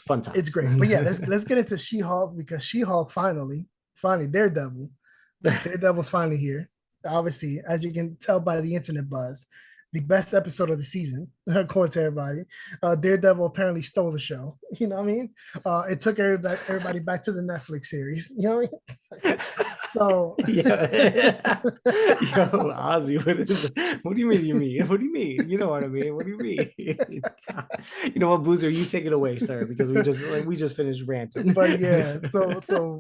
fun time. It's great. But yeah, let's get into She-Hulk, because She-Hulk finally Daredevil's finally here. Obviously, as you can tell by the internet buzz, the best episode of the season, according to everybody. Daredevil apparently stole the show. You know what I mean? It took everybody back to the Netflix series. You know what I mean? So Yeah. Yo, Ozzy, what do you mean? What do you mean? You know what I mean? What do you mean? You know what, Boozer, you take it away, sir, because we just finished ranting. But yeah, so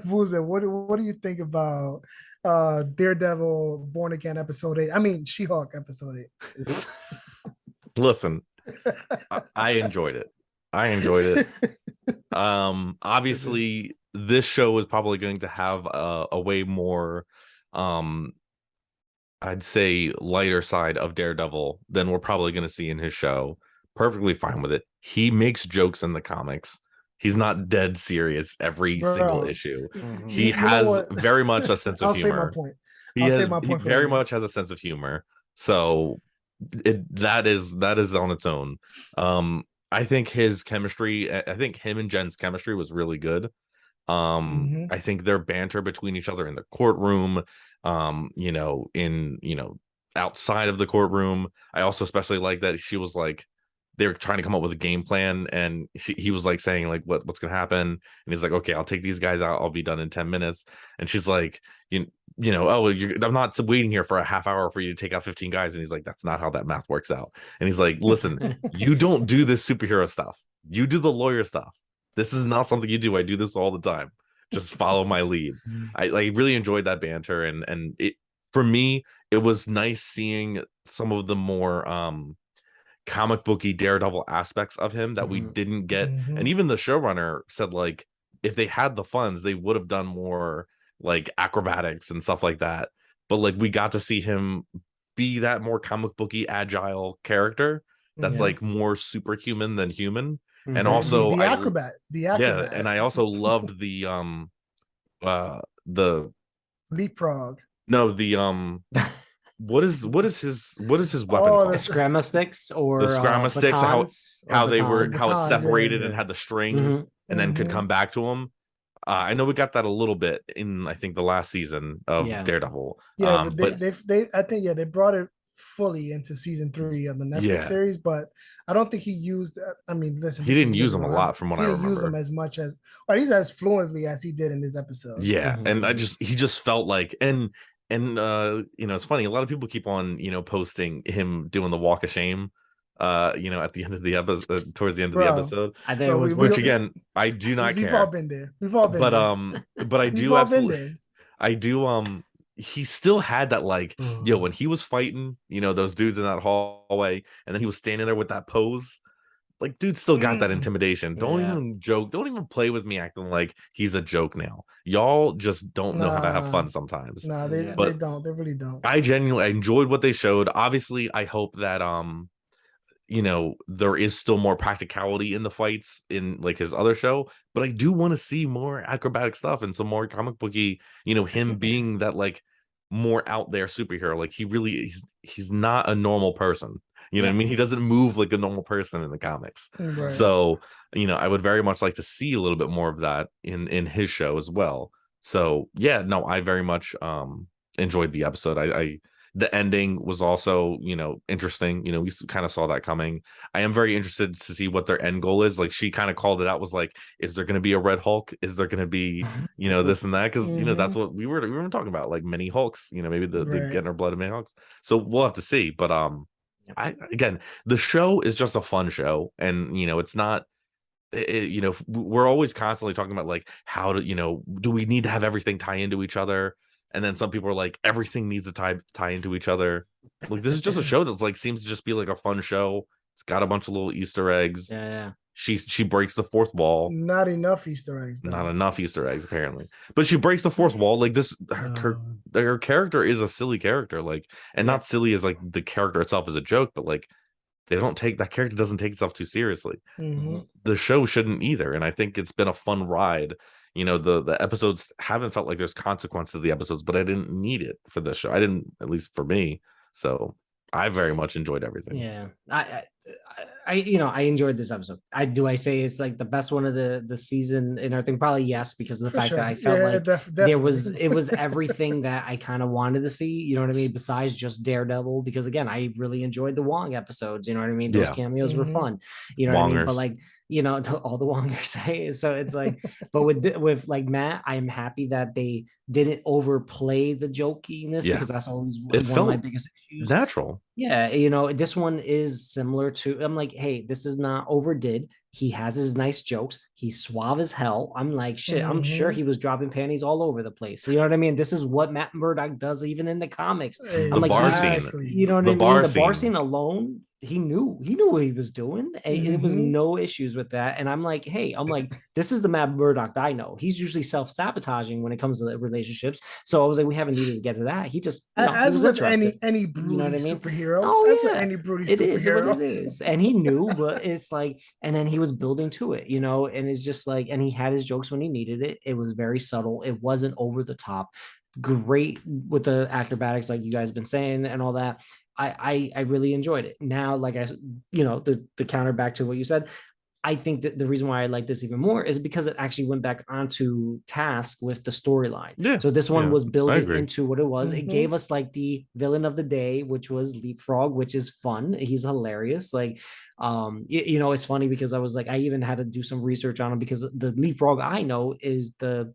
Boozer, what do you think about Daredevil Born Again episode 8? I mean She-Hulk episode 8. Listen, I enjoyed it. Obviously this show is probably going to have a way more I'd say lighter side of Daredevil than we're probably going to see in his show. Perfectly fine with it. He makes jokes in the comics. He's not dead serious every single issue. He has very much a sense of humor. I'll say my point. He very much has a sense of humor. So that is on its own. I think his chemistry, I think him and Jen's chemistry was really good. I think their banter between each other in the courtroom, outside of the courtroom. I also especially like that she was like, they were trying to come up with a game plan, and he was like saying like what's gonna happen, and he's like, okay, I'll take these guys out, I'll be done in 10 minutes, and she's like, I'm not waiting here for a half hour for you to take out 15 guys, and he's like, that's not how that math works out, and he's like, listen, you don't do this superhero stuff, you do the lawyer stuff. This is not something you do. I do this all the time. Just follow my lead. I really enjoyed that banter, and it, for me, it was nice seeing some of the more comic booky Daredevil aspects of him that we didn't get. And even the showrunner said, like, if they had the funds, they would have done more like acrobatics and stuff like that. But like, we got to see him be that more comic booky, agile character that's like more superhuman than human. And also the acrobat. Yeah, and I also loved the leapfrog. No, the what is his weapon called? The scramma sticks, or the scramma sticks, how they were, how it separated and had the string and then could come back to him. I know we got that a little bit in, I think, the last season of Daredevil. Yeah, they brought it fully into season 3 of the Netflix series, but I don't think he used. I mean, listen, he didn't use them a lot, from what I remember. He didn't use them as much as, or he's as fluently as he did in this episode. Yeah, and he just felt like, and it's funny. A lot of people keep on posting him doing the walk of shame. At the end of the episode, towards the end of the episode, I think it was, which again, I do not care. We've all been there. But I do absolutely. I do. He still had that, like, when he was fighting, those dudes in that hallway, and then he was standing there with that pose. Like, dude still got that intimidation. Don't even joke. Don't even play with me acting like he's a joke now. Y'all just don't know how to have fun sometimes. No, they don't. They really don't. I genuinely enjoyed what they showed. Obviously, I hope that there is still more practicality in the fights in like his other show, but I do want to see more acrobatic stuff and some more comic booky, him being that like more out there superhero. Like he's not a normal person. You know what I mean? He doesn't move like a normal person in the comics. Right. So, I would very much like to see a little bit more of that in his show as well. So yeah, no, I very much enjoyed the episode. The ending was also, interesting. We kind of saw that coming. I am very interested to see what their end goal is. Like, she kind of called it out, was like, is there going to be a Red Hulk? Is there going to be, this and that? Because, that's what we were talking about, like mini Hulks, maybe the getting our blood of mini Hulks. So we'll have to see. But again, the show is just a fun show. And, it's not, we're always constantly talking about like, how to, do we need to have everything tie into each other? And then some people are like, everything needs to tie into each other. Like, this is just a show that's like, seems to just be like a fun show. It's got a bunch of little Easter eggs. Yeah. She breaks the fourth wall. Not enough Easter eggs. Not enough Easter eggs, apparently. But she breaks the fourth wall. Like, this, her character is a silly character. Like, and not silly as like the character itself is a joke, but like, that character doesn't take itself too seriously. The show shouldn't either. And I think it's been a fun ride. The episodes haven't felt like there's consequence to the episodes, but I didn't need it for this show. I didn't, at least for me. So I very much enjoyed everything. Yeah. I enjoyed this episode. I say it's like the best one of the season and everything. Probably yes, because of the For fact that sure. I felt Yeah, like definitely. it was everything that I kind of wanted to see. You know what I mean? Besides just Daredevil, because again, I really enjoyed the Wong episodes. You know what I mean? Those Yeah. cameos were Mhm. fun. You know what I mean? But Wongers. like all the Wongers. Right? So it's like, but with like Matt, I'm happy that they didn't overplay the jokiness Yeah. because that's always It one of my felt biggest issues. natural. Yeah, this one is similar to. I'm like, hey, this is not overdid. He has his nice jokes. He's suave as hell. I'm like, shit. I'm sure Mhm. he was dropping panties all over the place. You know what I mean? This is what Matt Murdock does, even in the comics. I'm The like, bar he's, scene. you know Exactly. what The I mean? bar The bar scene. scene alone, he knew what he was doing. It was Mhm. no issues with that. And I'm like, hey, I'm like, this is the Matt Murdock I know. He's usually self sabotaging when it comes to relationships. So I was like, we haven't needed to get to that. He just, he As was with interested. any You know what broody I mean? superhero, as Oh with yeah, any broody it is what superhero. it is. And he knew, but it's like, and then he was building to it, and it's just like, and he had his jokes when he needed it. It was very subtle. It wasn't over the top. Great with the acrobatics, like you guys been saying and all that. I really enjoyed it. Now, like the counter back to what you said, I think that the reason why I like this even more is because it actually went back onto task with the storyline. Yeah. So this one Yeah. was I building agree. into what it was. It Mhm. gave us like the villain of the day, which was Leapfrog, which is fun. He's hilarious. Like, it's funny because I was like, I even had to do some research on him because the Leapfrog I know is the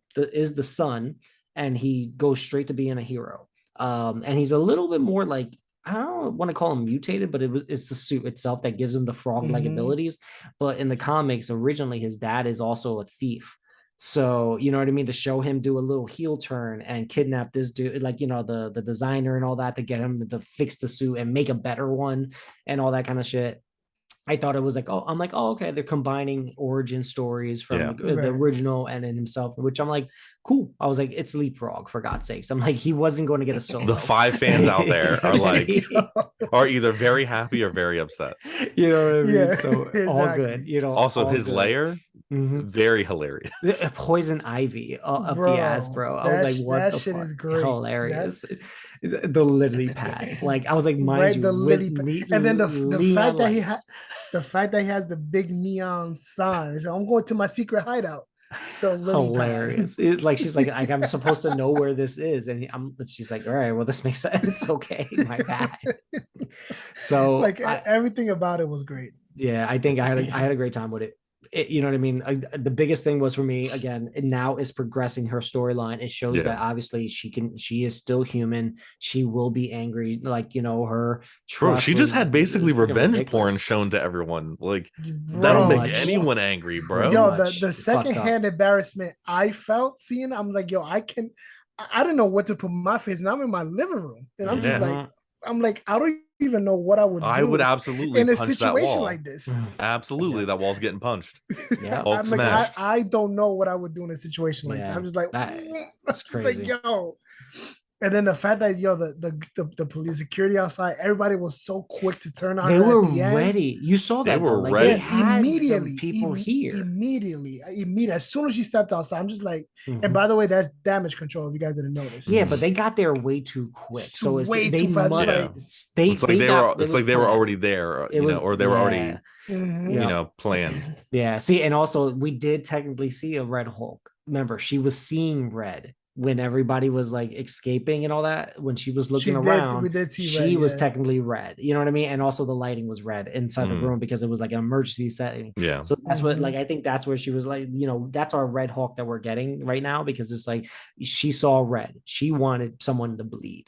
son, and he goes straight to being a hero. And he's a little bit more like I don't want to call him mutated, but it's the suit itself that gives him the frog-like Mhm. abilities. But in the comics, originally his dad is also a thief. So you know what I mean? To show him do a little heel turn and kidnap this dude, like the designer and all that, to get him to fix the suit and make a better one and all that kind of shit. I thought it was like, I'm like, okay, they're combining origin stories from Yeah. the Right. original and in himself, which I'm like, cool. I was like, it's Leapfrog for God's sakes. I'm like, he wasn't going to get a The solo. 5 fans out there are like, Yo. are either very happy or very upset. You know what I mean? Yeah, So all good, exactly. Also, all his good. layer, Mhm. very hilarious. Poison ivy up the ass, Bro, bro. I was like, what that the shit fuck? is great. That Hilarious. The lily pad. Like, I was like, mind right, you, the with lily and then the neon fact that he had lights. the fact that he has the big neon sign. So I'm going to my secret hideout. The lily pad. Hilarious. Like she's like I'm supposed to know where this is, and she's like, all right, well, this makes sense. Okay, my bad. So Like everything about it was great. yeah, I think I had a great time with it. You know what I mean? The biggest thing was for me again. Now is progressing her storyline. It shows Yeah. that obviously she is still human. She will be angry. Like her Bro, trust she just was had basically freaking revenge porn ridiculous. shown to everyone. Like, that'll Pretty Bro, make much, anyone angry, pretty bro. yo, much the fucked up. secondhand embarrassment I felt seeing, I'm like, yo, I don't know what to put my face, and I'm in my living room, and I'm just Yeah. like, I don't even know what I would I would do absolutely in a punch that situation wall. like this. Absolutely. Yeah, That wall's getting punched. yeah, Hulk I'm like, smash. I don't know what I would do in a situation like that. yeah. I'm just like, I'm That's just like, crazy. yo. And then the fact that the police security outside, everybody was so quick to turn on They her at were the end. ready. You saw They that though. were Like they Yeah, ready. had the people here. immediately. As soon as she stepped outside, I'm just like, and Mhm. by the way, that's damage control. If you guys didn't notice, Yeah, but they got there way too quick. So way they too fast. Just Yeah. like, must It's like it it's was like they were planned. already there, It was or they were yeah. already, mhm. planned. Yeah. See, and also we did technically see a Red Hulk. Remember, she was seeing red when everybody was like escaping and all that. When she was looking We around, did see red. she was Yeah. technically red. You know what I mean? And also the lighting was red inside the Mhm. room because it was like an emergency setting. Yeah. So that's what Mhm. like I think that's where she was like, that's our Red Hulk that we're getting right now because it's like she saw red. She wanted someone to bleed.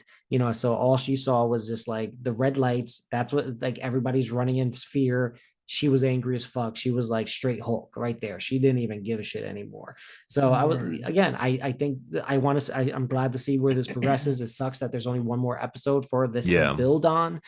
So all she saw was just like the red lights. That's what like everybody's running in fear. She was angry as fuck. She was like straight Hulk right there. She didn't even give a shit anymore. So I was Word. again. I think I want to. I'm glad to see where this progresses. It sucks that there's only one more episode for this to Yeah. build on.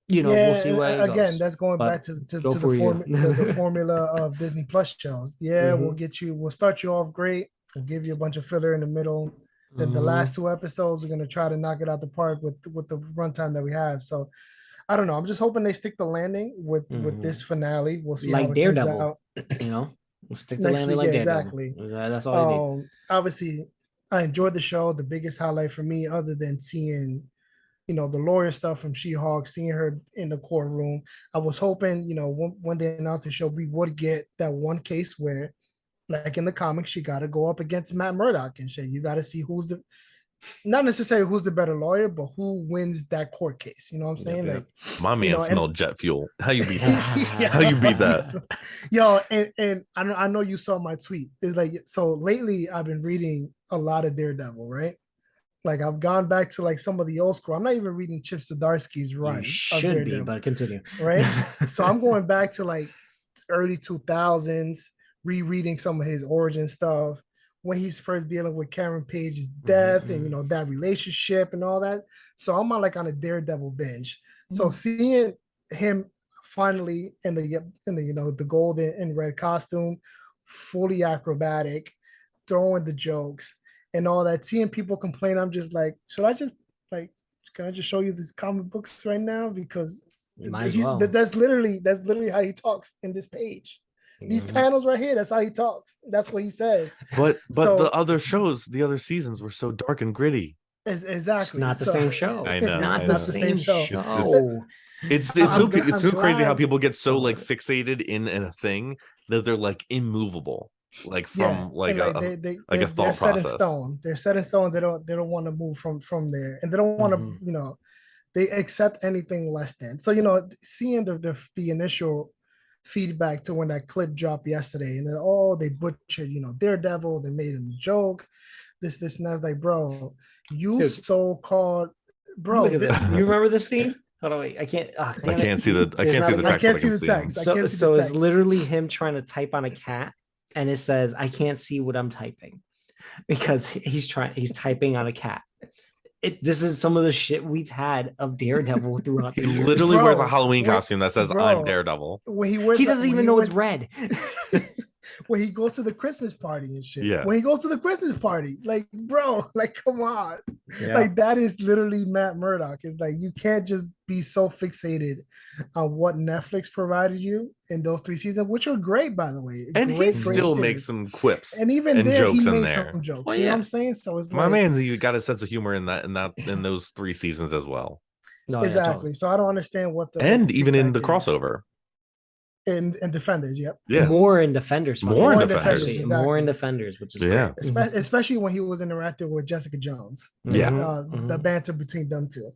We'll see Yeah, where it again, goes. that's going But back to go the for you. the formula of Disney Plus shows. Yeah, Mhm, we'll start you off great. We'll give you a bunch of filler in the middle. Then the mhm, last two episodes, we're gonna try to knock it out the park with the runtime that we have. So I don't know. I'm just hoping they stick the landing with this mhm. finale. We'll see how Like it turns Daredevil, out we'll stick the next landing week. Yeah, like Daredevil. exactly. That's all you need. Obviously, I enjoyed the show. The biggest highlight for me, other than seeing the lawyer stuff from She-Hulk, seeing her in the courtroom. I was hoping, when they announced the show, we would get that one case where, like in the comics, she got to go up against Matt Murdock and shit. You got to see not necessarily who's the better lawyer, but who wins that court case. You know what I'm saying? Like, my man smelled jet fuel. How you beat that? yeah, How you beat that? Yo, and I know you saw my tweet. It's like, so lately I've been reading a lot of Daredevil, right? Like I've gone back to like some of the old school. I'm not even reading Chip Zdarsky's run. You should be, but continue. Right? So I'm going back to like early 2000s, rereading some of his origin stuff when he's first dealing with Karen Page's death and that relationship and all that. So I'm on a Daredevil binge. So seeing him finally in the gold and red costume, fully acrobatic, throwing the jokes and all that, seeing people complain, I'm just like, can I just show you these comic books right now? Because that's literally how he talks in this page. These panels right here, that's how he talks. That's what he says. But the other shows, the other seasons were so dark and gritty. Exactly. It's not the same show. I know. Not the same show. It's so crazy how people get so like fixated in a thing that they're like immovable. Like from a thought process. Set in stone. They're set in stone. They don't want to move from there, and they don't want to they accept anything less than. So seeing the initial feedback to when that clip dropped yesterday, and then they butchered Daredevil. They made him a joke. This and I was like, bro, so-called bro. Look at this. You remember this scene? Hold on, wait. I can't. I can't see the text. So it's literally him trying to type on a cat. And it says, I can't see what I'm typing because he's typing on a cat. This is some of the shit we've had of Daredevil throughout the years. He literally wears a Halloween costume that says, I'm Daredevil. He doesn't even know it's red. When he goes to the Christmas party and shit. Yeah. When he goes to the Christmas party, like, bro, like, come on. Yeah. Like, that is literally Matt Murdock. It's like, you can't just be so fixated on what Netflix provided you in those 3 seasons, which are great, by the way. And he still makes some quips and even and there, jokes he in made there. some jokes. Well, you know what I'm saying? So it's my man, you got a sense of humor in those 3 seasons as well. No, exactly. Totally. So I don't understand what even in the crossover. In Defenders, yep. Yeah. More in Defenders. More in Defenders. Exactly. More in Defenders, which is great. Especially when he was interacting with Jessica Jones. Yeah. The banter between them two.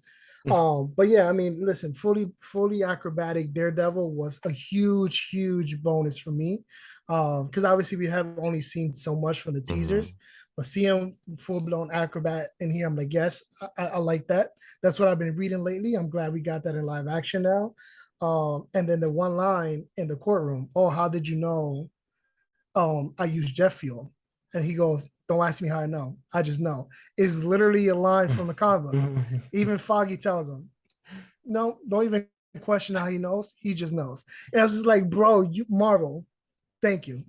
But yeah, I mean, listen, fully acrobatic Daredevil was a huge bonus for me. Because obviously we have only seen so much from the teasers. But see him full-blown acrobat in here, I'm like, yes, I like that. That's what I've been reading lately. I'm glad we got that in live action now. And then the one line in the courtroom, how did you know I use jet fuel? And he goes, don't ask me how I know. I just know. Is literally a line from the comic book. Even Foggy tells him, no, don't even question how he knows. He just knows. And I was just like, bro, you Marvel, thank you.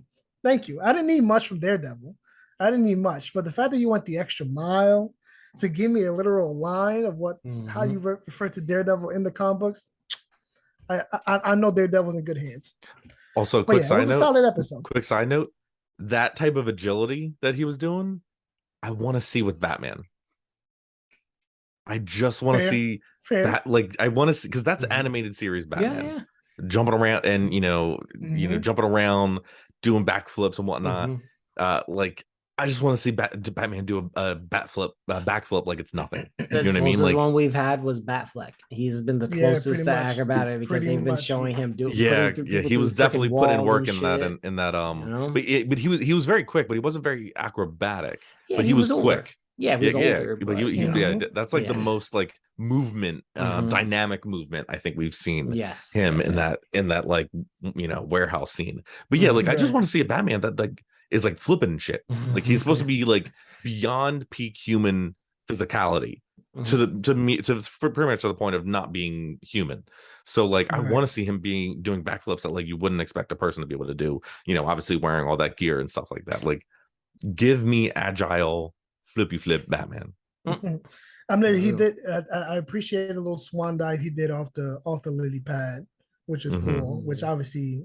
I didn't need much from Daredevil. I didn't need much. But the fact that you went the extra mile to give me a literal line of how you refer to Daredevil in the comic books, I know Daredevil's in good hands. Also, quick side note. A solid episode. Quick side note: that type of agility that he was doing, I want to see with Batman. I just want to see that. Like, I want to see because that's animated series Batman jumping around and jumping around, doing backflips and whatnot. Like, I just want to see Batman do a backflip like it's nothing. You know what I mean? Like, one we've had was Batfleck. He's been the closest to acrobatic because they've been showing him do. He was definitely putting in work in that. But he was very quick, but he wasn't very acrobatic. Yeah, but he was older. quick. Yeah, he was older. But that's like the most like movement, dynamic movement I think we've seen. Him in that like warehouse scene. But yeah, like I just want to see a Batman that like is like flipping shit. Like he's supposed to be like beyond peak human physicality to pretty much to the point of not being human. So like I want to see him doing backflips that like you wouldn't expect a person to be able to do. Obviously wearing all that gear and stuff like that. Like give me agile flippy flip Batman. I mean, he did. I appreciate the little swan dive he did off the lily pad, which is cool. Which obviously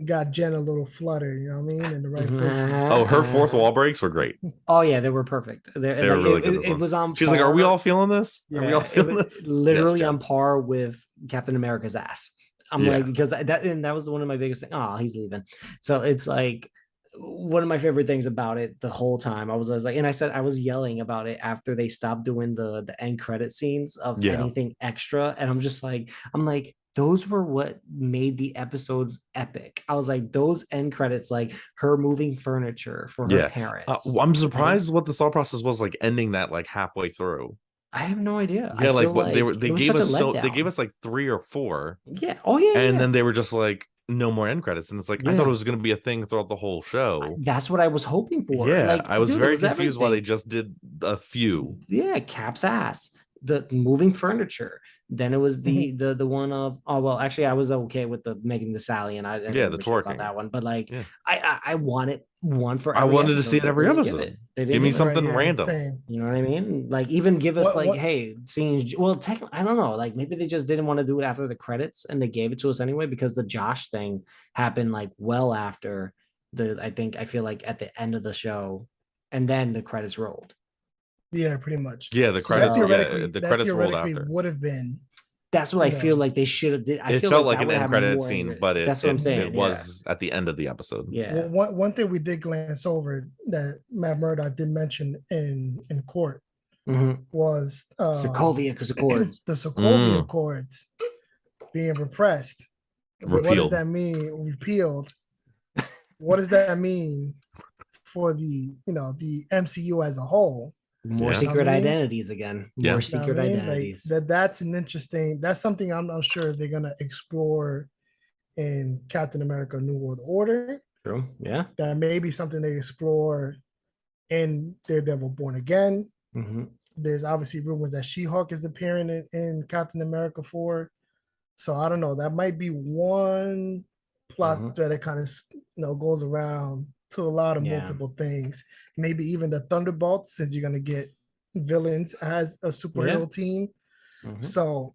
got Jen a little flutter, you know what I mean, in the right places. Oh, her fourth wall breaks were great. Oh yeah, they were perfect. They were really good. It was on She's par. like, "Are we all feeling this? Are we all Yeah, feeling it this?" was literally Yes, on Jen. par with Captain America's ass. I'm Yeah. like, because that was one of my biggest things. Oh, he's leaving. So it's like one of my favorite things about it the whole time. I was like, and I said I was yelling about it after they stopped doing the end credit scenes of Yeah. anything extra. And I'm like, those were what made the episodes epic. I was like, those end credits, like her moving furniture for her Yeah. parents. I'm surprised what the thought process was like ending that like halfway through. I have no idea. I Yeah, like feel what they like were they it was gave such a us they gave letdown. us like 3 or 4, Yeah. Oh yeah. and Yeah. then they were just like no more end credits. And it's like I thought Yeah. it was gonna be a thing throughout the whole show. That's what I was hoping for. Yeah, Like, I was dude, it very was confused why they everything. just did a few. Yeah, Cap's ass, the moving furniture. Then it was the one of, oh well, actually I was okay with the Megan the Stallion. I didn't Yeah, the really care about twerking. that one, but like Yeah. I wanted one for I every wanted to see episode. it every They didn't give it. episode. They didn't Give me give it. something yeah, random. same. You know what I mean? Like even give us like, What hey, scenes. Well, technically, I don't know. Like maybe they just didn't want to do it after the credits, and they gave it to us anyway because the Josh thing happened like well after I feel like at the end of the show, and then the credits rolled. Yeah, pretty much. Yeah, the So that credits. theoretically, Yeah, the credits rolled after. would have been, That's what I you feel know, like they should have did. I It feel felt like like that an would end have credit more. scene, but That's what I'm saying. it was at the end of the episode. Yeah. Well, one thing we did glance over that Matt Murdock did mention in court Mm-hmm. was Sokovia Accords. the Sokovia Mm. Accords being repressed. What does Repealed. that mean? Repealed. What does that mean for the the MCU as a whole? More Yeah. secret I mean? identities again. Yeah. More You secret Like identities. that's an interesting. That's something I'm not sure they're gonna explore in Captain America: New World Order. True. Yeah. That may be something they explore in Daredevil: Born Again. Mm-hmm. There's obviously rumors that She-Hulk is appearing in Captain America 4. So I don't know. That might be one plot thread that kind of goes around to a lot of multiple things. Maybe even the Thunderbolts, since you're gonna get villains as a superhero team. Mm-hmm. So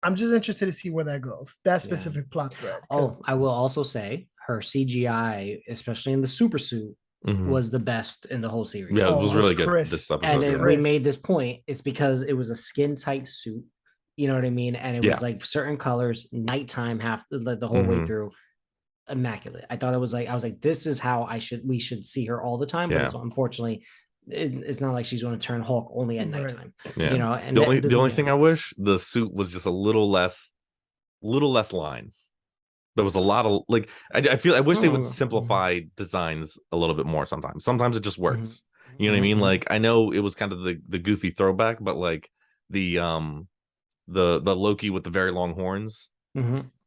I'm just interested to see where that goes. That specific plot thread. Oh, I will also say her CGI, especially in the super suit, was the best in the whole series. Yeah, it was really good. Chris. This episode, And we made this point. It's because it was a skin tight suit. You know what I mean? And it was like certain colors, nighttime, the whole way through. Immaculate. I thought it was like, I was like, this is how we should see her all the time. But so unfortunately, it's not like she's going to turn Hulk only at nighttime. Yeah. You know, and the only thing I wish the suit was just a little less lines. There was a lot of like I wish they would simplify designs a little bit more sometimes. Sometimes it just works. You know what I mean? Like I know it was kind of the goofy throwback, but like the Loki with the very long horns.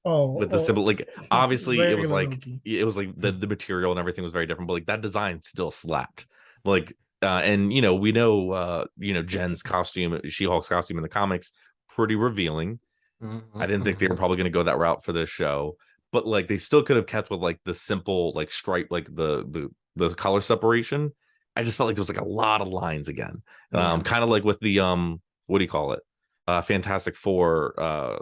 With the symbol, like obviously it was like Loki. It was like the material and everything was very different, but like that design still slapped. Like and we know Jen's costume, She-Hulk's costume in the comics, pretty revealing. I didn't think they were probably going to go that route for this show, but like they still could have kept with like the simple like stripe, like the color separation. I just felt like there was like a lot of lines again, kind of like with the what do you call it, Fantastic Four,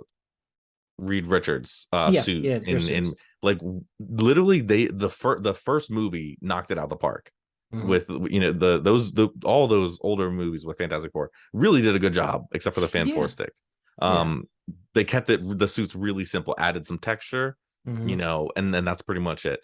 Reed Richards suit in like literally the first movie knocked it out of the park. With all those older movies with Fantastic Four really did a good job, except for the Fan Four stick. They kept the suits really simple, added some texture, and then that's pretty much it.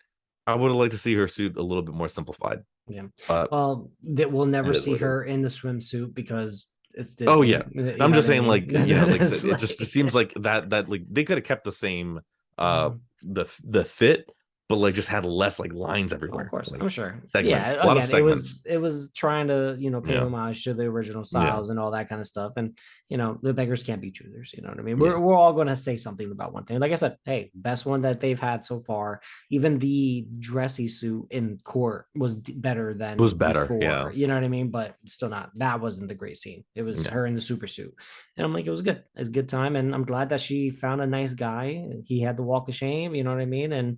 I would have liked to see her suit a little bit more simplified. Yeah, well, that we'll never see her in the swimsuit because it's Disney. Oh yeah, I'm just saying, like, like it just seems like that like they could have kept the same the fit, but like just had less like lines everywhere. Of course, like, I'm sure. Segments, Yeah, a lot of segments. it was trying to pay homage to the original styles and all that kind of stuff. And the beggars can't be choosers. You know what I mean? We're all going to say something about one thing. Like I said, hey, best one that they've had so far. Even the dressy suit in court was better than before. Yeah. You know what I mean? But still not. That wasn't the great scene. It was her in the super suit, and I'm like, it was good. It's a good time, and I'm glad that she found a nice guy. He had the walk of shame. You know what I mean? And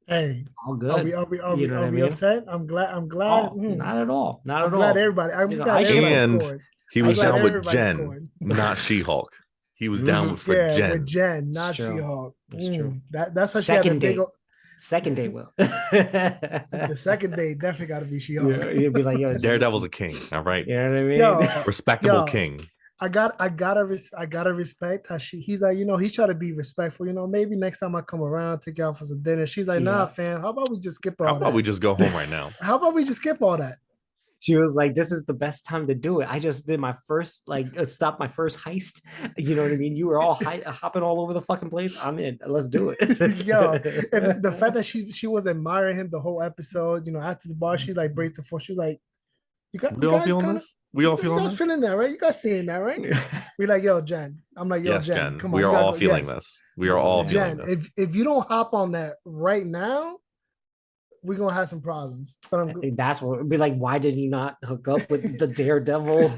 hey, all good. Are we upset? I'm glad. Oh, not at all. I'm glad everybody. I'm glad everybody scored. He was down with Jen, not She-Hulk. He was down with for Yeah, Jen. with Jen, It's not true. She-Hulk. It's true. That's how she had a Second big. date. Second date, Will. The second date definitely got to be She-Hulk. Yeah, you'd be like, yo, Daredevil's a king. All right, you know what I mean? Yo, respectable yo, king. I gotta respect how he's like, he tried to be respectful. Maybe next time I come around, take you out for some dinner. She's like, nah, Yeah. fam. How about we just skip all How that? about we just go home right now? How about we just skip all that? She was like, this is the best time to do it. I just did my first, stop my first heist. You know what I mean? You were all hopping all over the fucking place. I'm in. Let's do it. Yo, and the fact that she was admiring him the whole episode, after the bar, she's like braced the force. She's like, We all feeling this? We all you feeling guys this? feeling that, right? You guys seeing that, right? We like, yo, Jen. I'm like, yo, Yes, Jen. Come on, we are all feeling yes. this. We are all Jen, feeling this. if you don't hop on that right now, we're gonna have some problems. I think that's what it'd be like. Why did he not hook up with the Daredevil?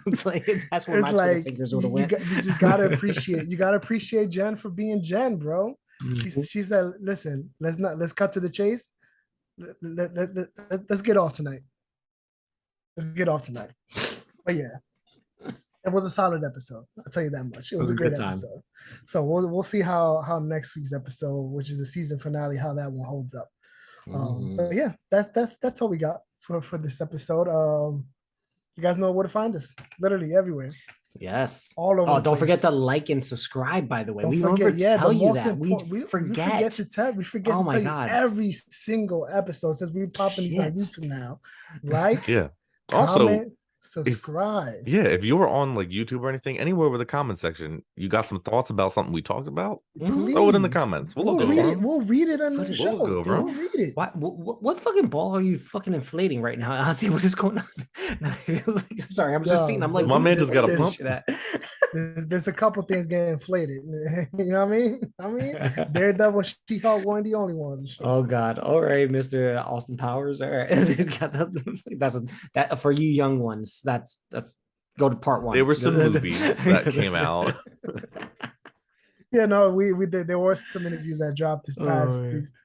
It's like that's where it's my like fingers would have you went. just gotta appreciate. You gotta appreciate Jen for being Jen, bro. Mhm. She said, "Listen, let's cut to the chase. Let's get off tonight. Let's get off tonight." But yeah, it was a solid episode. I'll tell you that much. It was a great good time. episode. So we'll see how next week's episode, which is the season finale, how that one holds up. But yeah, that's all we got for this episode. You guys know where to find us. Literally everywhere. Yes. All over. Oh, the don't forget place. to like and subscribe. By the way, Don't we forget, remember to yeah, tell the you most that. We important. We forget to tell. We forget Oh to my tell God. you every single episode since we're popping these on Shit. YouTube now. Like, Yeah. Also, comment, subscribe. if you were on like YouTube or anything, anywhere with the comment section, you got some thoughts about something we talked about, Please throw it in the comments. We'll look read over it. them. We'll read it on the We'll show. look over We'll them. read it. What fucking ball are you fucking inflating right now? Ozzy, what is going on? I'm sorry, I'm just Yo, seeing. I'm like, My man just got a this pump. shit at? There's a couple things getting inflated. You know what I mean? Daredevil, She-Hulk weren't the only ones. Oh God! All right, Mr. Austin Powers. All right, that for you young ones. That's go to part one. There were some movies that came out. Yeah, no, we did. There were some interviews that dropped this yeah.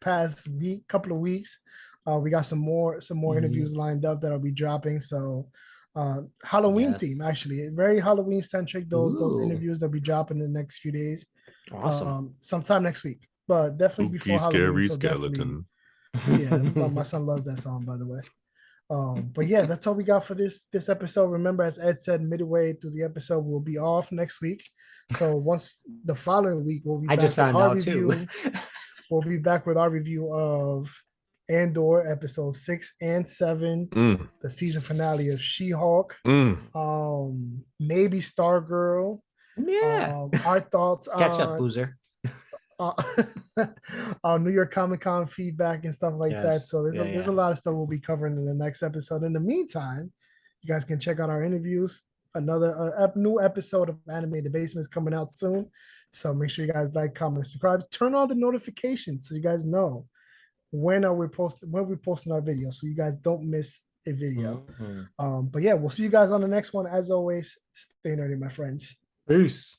past couple of weeks. We got some more interviews lined up that'll be dropping. So Halloween Yes. theme, actually, very Halloween centric. Those Ooh. interviews that'll be dropping in the next few days. Awesome. Sometime next week, but definitely before Halloween. Scary So skeleton. yeah, my son loves that song, by the way. But yeah, that's all we got for this episode. Remember, as Ed said, midway through the episode, we'll be off next week. So once the following week, we'll be I back just with found our out review. too. We'll be back with our review of Andor episodes 6 and 7, the season finale of She-Hulk, maybe Stargirl. Yeah. Our thoughts Catch up, on Boozer. New York Comic Con feedback and stuff like that. Yes. So there's a lot of stuff we'll be covering in the next episode. In the meantime, you guys can check out our interviews. Another new episode of Anime the Basement is coming out soon. So make sure you guys like, comment, subscribe, turn on the notifications so you guys know when we're posting our videos, so you guys don't miss a video. But yeah, we'll see you guys on the next one. As always, stay nerdy, my friends. Peace.